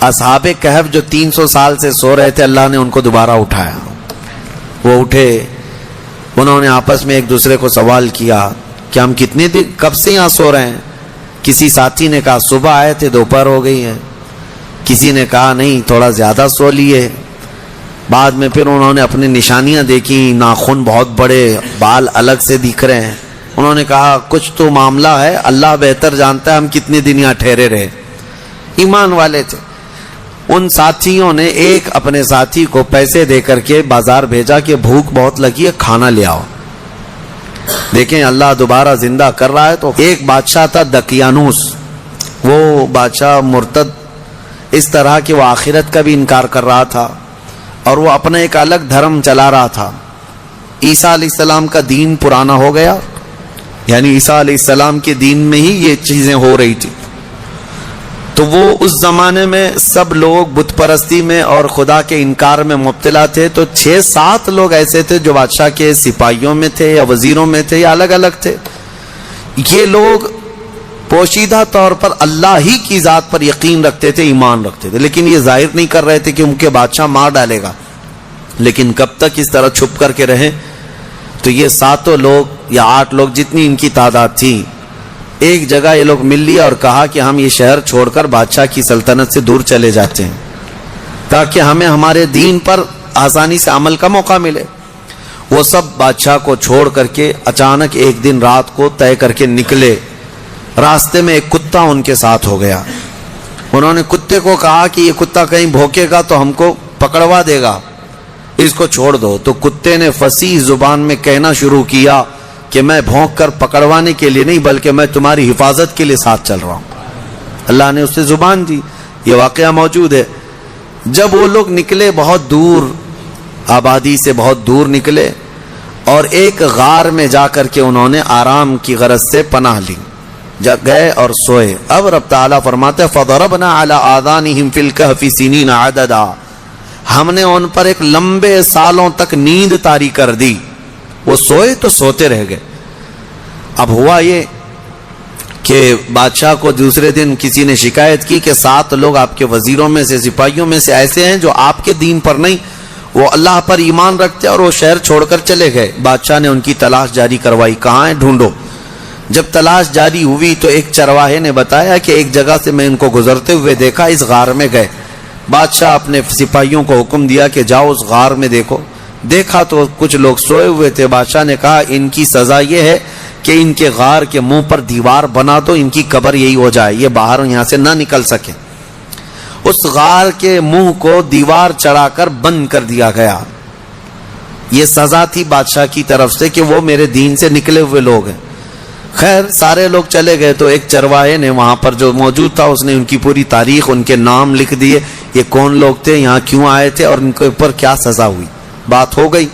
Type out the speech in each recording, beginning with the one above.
اصحاب کہف جو 300 سال سے سو رہے تھے، اللہ نے ان کو دوبارہ اٹھایا. وہ اٹھے، انہوں نے آپس میں ایک دوسرے کو سوال کیا کہ ہم کتنے دن کب سے یہاں سو رہے ہیں. کسی ساتھی نے کہا صبح آئے تھے دوپہر ہو گئی ہے. کسی نے کہا نہیں تھوڑا زیادہ سو لیے. بعد میں پھر انہوں نے اپنی نشانیاں دیکھی، ناخن بہت بڑے، بال الگ سے دکھ رہے ہیں. انہوں نے کہا کچھ تو معاملہ ہے، اللہ بہتر جانتا ہے ہم کتنے دن یہاں ٹھہرے رہے. ایمان والے تھے. ان ساتھیوں نے ایک اپنے ساتھی کو پیسے دے کر کے بازار بھیجا کہ بھوک بہت لگی ہے، کھانا لے آؤ. دیکھیں اللہ دوبارہ زندہ کر رہا ہے. تو ایک بادشاہ تھا دقیانوس، وہ بادشاہ مرتد اس طرح کہ وہ آخرت کا بھی انکار کر رہا تھا اور وہ اپنا ایک الگ دھرم چلا رہا تھا. عیسیٰ علیہ السلام کا دین پرانا ہو گیا، یعنی عیسیٰ علیہ السلام کے دین میں ہی یہ چیزیں ہو رہی تھی. تو وہ اس زمانے میں سب لوگ بت پرستی میں اور خدا کے انکار میں مبتلا تھے. تو 6-7 لوگ ایسے تھے جو بادشاہ کے سپاہیوں میں تھے یا وزیروں میں تھے یا الگ الگ تھے. یہ لوگ پوشیدہ طور پر اللہ ہی کی ذات پر یقین رکھتے تھے، ایمان رکھتے تھے، لیکن یہ ظاہر نہیں کر رہے تھے کہ ان کے بادشاہ مار ڈالے گا. لیکن کب تک اس طرح چھپ کر کے رہیں. تو یہ 7 لوگ یا 8 لوگ جتنی ان کی تعداد تھی، ایک جگہ یہ لوگ مل لیا اور کہا کہ ہم یہ شہر چھوڑ کر بادشاہ کی سلطنت سے دور چلے جاتے ہیں تاکہ ہمیں ہمارے دین پر آسانی سے عمل کا موقع ملے. وہ سب بادشاہ کو چھوڑ کر کے اچانک ایک دن رات کو طے کر کے نکلے. راستے میں ایک کتا ان کے ساتھ ہو گیا. انہوں نے کتے کو کہا کہ یہ کتا کہیں بھوکے گا تو ہم کو پکڑوا دے گا، اس کو چھوڑ دو. تو کتے نے فصیح زبان میں کہنا شروع کیا کہ میں بھونک کر پکڑوانے کے لیے نہیں بلکہ میں تمہاری حفاظت کے لیے ساتھ چل رہا ہوں. اللہ نے اسے زبان دی. یہ واقعہ موجود ہے. جب وہ لوگ نکلے بہت دور، آبادی سے بہت دور نکلے اور ایک غار میں جا کر کے انہوں نے آرام کی غرض سے پناہ لی، گئے اور سوئے. اب رب تعالیٰ فرماتے فَضَرَبْنَا عَلَىٰ آذَانِهِمْ فِي الْكَهْفِ سِنِينَ عَدَدًا، ہم نے ان پر ایک لمبے سالوں تک نیند طاری کر دی. وہ سوئے تو سوتے رہ گئے. اب ہوا یہ کہ بادشاہ کو دوسرے دن کسی نے شکایت کی کہ 7 لوگ آپ کے وزیروں میں سے، سپاہیوں میں سے ایسے ہیں جو آپ کے دین پر نہیں، وہ اللہ پر ایمان رکھتے اور وہ شہر چھوڑ کر چلے گئے. بادشاہ نے ان کی تلاش جاری کروائی، کہاں ہیں ڈھونڈو. جب تلاش جاری ہوئی تو ایک چرواہے نے بتایا کہ ایک جگہ سے میں ان کو گزرتے ہوئے دیکھا، اس غار میں گئے. بادشاہ اپنے سپاہیوں کو حکم دیا کہ جاؤ اس غار میں دیکھو. دیکھا تو کچھ لوگ سوئے ہوئے تھے. بادشاہ نے کہا ان کی سزا یہ ہے کہ ان کے غار کے منہ پر دیوار بنا دو، ان کی قبر یہی ہو جائے، یہ باہر یہاں سے نہ نکل سکے. اس غار کے منہ کو دیوار چڑھا کر بند کر دیا گیا. یہ سزا تھی بادشاہ کی طرف سے کہ وہ میرے دین سے نکلے ہوئے لوگ ہیں. خیر سارے لوگ چلے گئے تو ایک چرواہے نے وہاں پر جو موجود تھا اس نے ان کی پوری تاریخ، ان کے نام لکھ دیے، یہ کون لوگ تھے، یہاں کیوں آئے تھے اور ان کے اوپر کیا سزا ہوئی. بات ہو گئی.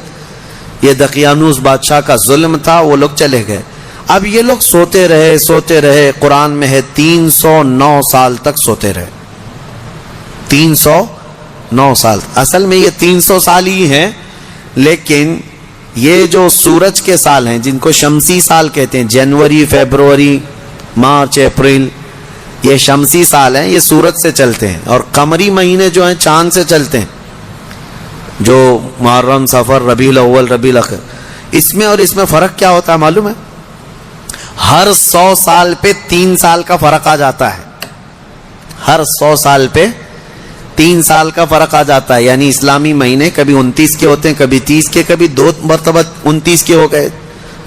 یہ دقیانوس بادشاہ کا ظلم تھا. وہ لوگ چلے گئے. اب یہ لوگ سوتے رہے. قرآن میں ہے 309 سال تک سوتے رہے. 309 سال. اصل میں یہ 300 سال ہی ہیں، لیکن یہ جو سورج کے سال ہیں جن کو شمسی سال کہتے ہیں، جنوری، فیبروری، مارچ، اپریل، یہ شمسی سال ہیں، یہ سورج سے چلتے ہیں. اور قمری مہینے جو ہیں چاند سے چلتے ہیں، جو محرم، صفر، ربیع الاول، ربیع الاخر. اس میں اور اس میں فرق کیا ہوتا ہے معلوم ہے؟ ہر 100 سال پہ 3 سال کا فرق آ جاتا ہے. ہر 100 سال پہ 3 سال کا فرق آ جاتا ہے. یعنی اسلامی مہینے کبھی 29 کے ہوتے ہیں، کبھی 30 کے، کبھی 2 مرتبہ 29 کے ہو گئے.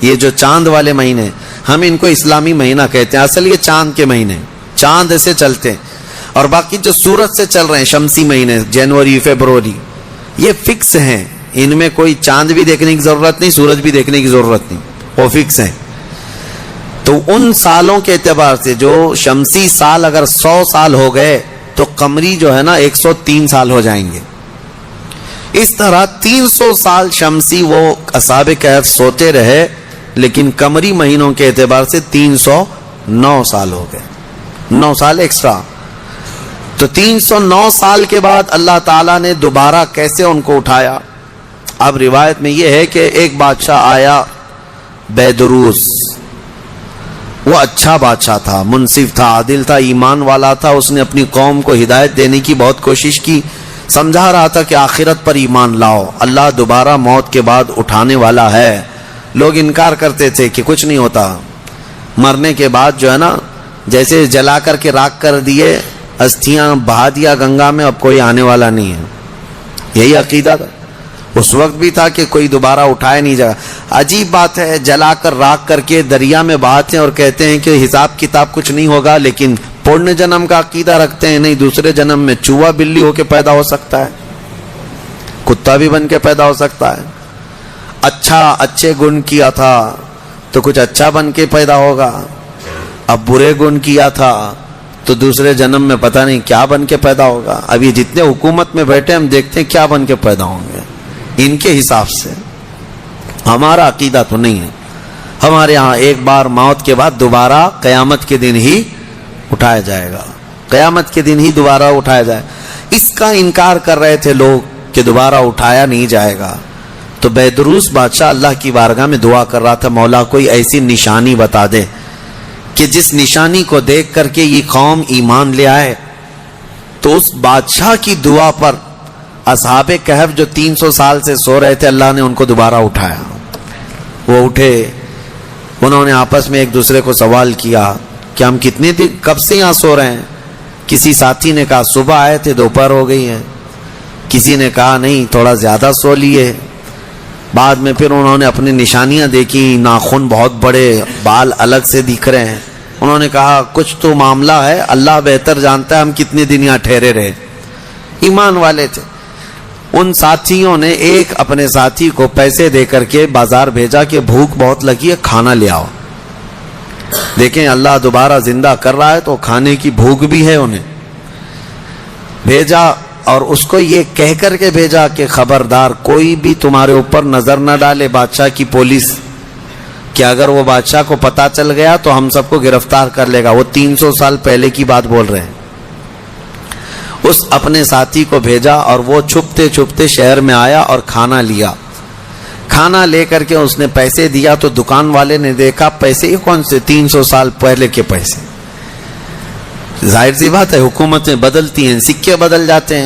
یہ جو چاند والے مہینے ہم ان کو اسلامی مہینہ کہتے ہیں، اصل یہ چاند کے مہینے، چاند سے چلتے ہیں. اور باقی جو سورج سے چل رہے ہیں شمسی مہینے، جنوری، فیبروری، یہ فکس ہیں. ان میں کوئی چاند بھی دیکھنے کی ضرورت نہیں، سورج بھی دیکھنے کی ضرورت نہیں، وہ فکس ہیں. تو ان سالوں کے اعتبار سے جو شمسی سال اگر 100 سال ہو گئے تو قمری جو ہے نا 103 سال ہو جائیں گے. اس طرح 300 سال شمسی وہ اصحاب کہف سوتے رہے، لیکن قمری مہینوں کے اعتبار سے 309 سال ہو گئے. 9 سال ایکسٹرا. تو 309 سال کے بعد اللہ تعالیٰ نے دوبارہ کیسے ان کو اٹھایا؟ اب روایت میں یہ ہے کہ ایک بادشاہ آیا بیدروس، وہ اچھا بادشاہ تھا، منصف تھا، عادل تھا، ایمان والا تھا. اس نے اپنی قوم کو ہدایت دینے کی بہت کوشش کی، سمجھا رہا تھا کہ آخرت پر ایمان لاؤ، اللہ دوبارہ موت کے بعد اٹھانے والا ہے. لوگ انکار کرتے تھے کہ کچھ نہیں ہوتا، مرنے کے بعد جو ہے نا جیسے جلا کر کے راکھ کر دیے، استھیاں بہا دیا گنگا میں، اب کوئی آنے والا نہیں ہے. یہی عقیدہ تھا اس وقت بھی تھا کہ کوئی دوبارہ اٹھائے نہیں جائے. عجیب بات ہے، جلا کر راکھ کر کے دریا میں بہاتے ہیں اور کہتے ہیں کہ حساب کتاب کچھ نہیں ہوگا، لیکن پورن جنم کا عقیدہ رکھتے ہیں. نہیں، دوسرے جنم میں چوہا بلی ہو کے پیدا ہو سکتا ہے، کتا بھی بن کے پیدا ہو سکتا ہے. اچھے گن کیا تھا تو کچھ اچھا بن کے پیدا ہوگا، اب برے گن کیا تھا تو دوسرے جنم میں پتہ نہیں کیا بن کے پیدا ہوگا. اب یہ جتنے حکومت میں بیٹھے ہم دیکھتے ہیں کیا بن کے پیدا ہوں گے ان کے حساب سے. ہمارا عقیدہ تو نہیں ہے. ہمارے ہاں ایک بار موت کے بعد دوبارہ قیامت کے دن ہی اٹھایا جائے گا، قیامت کے دن ہی دوبارہ اٹھایا جائے. اس کا انکار کر رہے تھے لوگ کہ دوبارہ اٹھایا نہیں جائے گا. تو بیدروس بادشاہ اللہ کی بارگاہ میں دعا کر رہا تھا، مولا کوئی ایسی نشانی بتا دے کہ جس نشانی کو دیکھ کر کے یہ قوم ایمان لے آئے. تو اس بادشاہ کی دعا پر اصحاب کہف جو 300 سال سے سو رہے تھے، اللہ نے ان کو دوبارہ اٹھایا. وہ اٹھے، انہوں نے آپس میں ایک دوسرے کو سوال کیا کہ ہم کتنے دن کب سے یہاں سو رہے ہیں. کسی ساتھی نے کہا صبح آئے تھے دوپہر ہو گئی ہے، کسی نے کہا نہیں تھوڑا زیادہ سو لیے. بعد میں پھر انہوں نے اپنی نشانیاں دیکھی، ناخن بہت بڑے، بال الگ سے دکھ رہے ہیں. انہوں نے کہا کچھ تو معاملہ ہے، اللہ بہتر جانتا ہے ہم کتنے دن یہاں ٹھہرے رہے. ایمان والے تھے. ان ساتھیوں نے ایک اپنے ساتھی کو پیسے دے کر کے بازار بھیجا کہ بھوک بہت لگی ہے، کھانا لے آؤ. دیکھیں اللہ دوبارہ زندہ کر رہا ہے تو کھانے کی بھوک بھی ہے. انہیں بھیجا اور اس کو یہ کہہ کر کے بھیجا کہ خبردار کوئی بھی تمہارے اوپر نظر نہ ڈالے، بادشاہ کی پولیس، کہ اگر وہ بادشاہ کو پتا چل گیا تو ہم سب کو گرفتار کر لے گا. وہ 300 سال پہلے کی بات بول رہے ہیں. اس اپنے ساتھی کو بھیجا اور وہ چھپتے چھپتے شہر میں آیا اور کھانا لیا. کھانا لے کر کے اس نے پیسے دیا تو دکان والے نے دیکھا پیسے یہ کون سے، 300 سال پہلے کے پیسے. ظاہر سی بات ہے حکومتیں بدلتی ہیں، سکے بدل جاتے ہیں.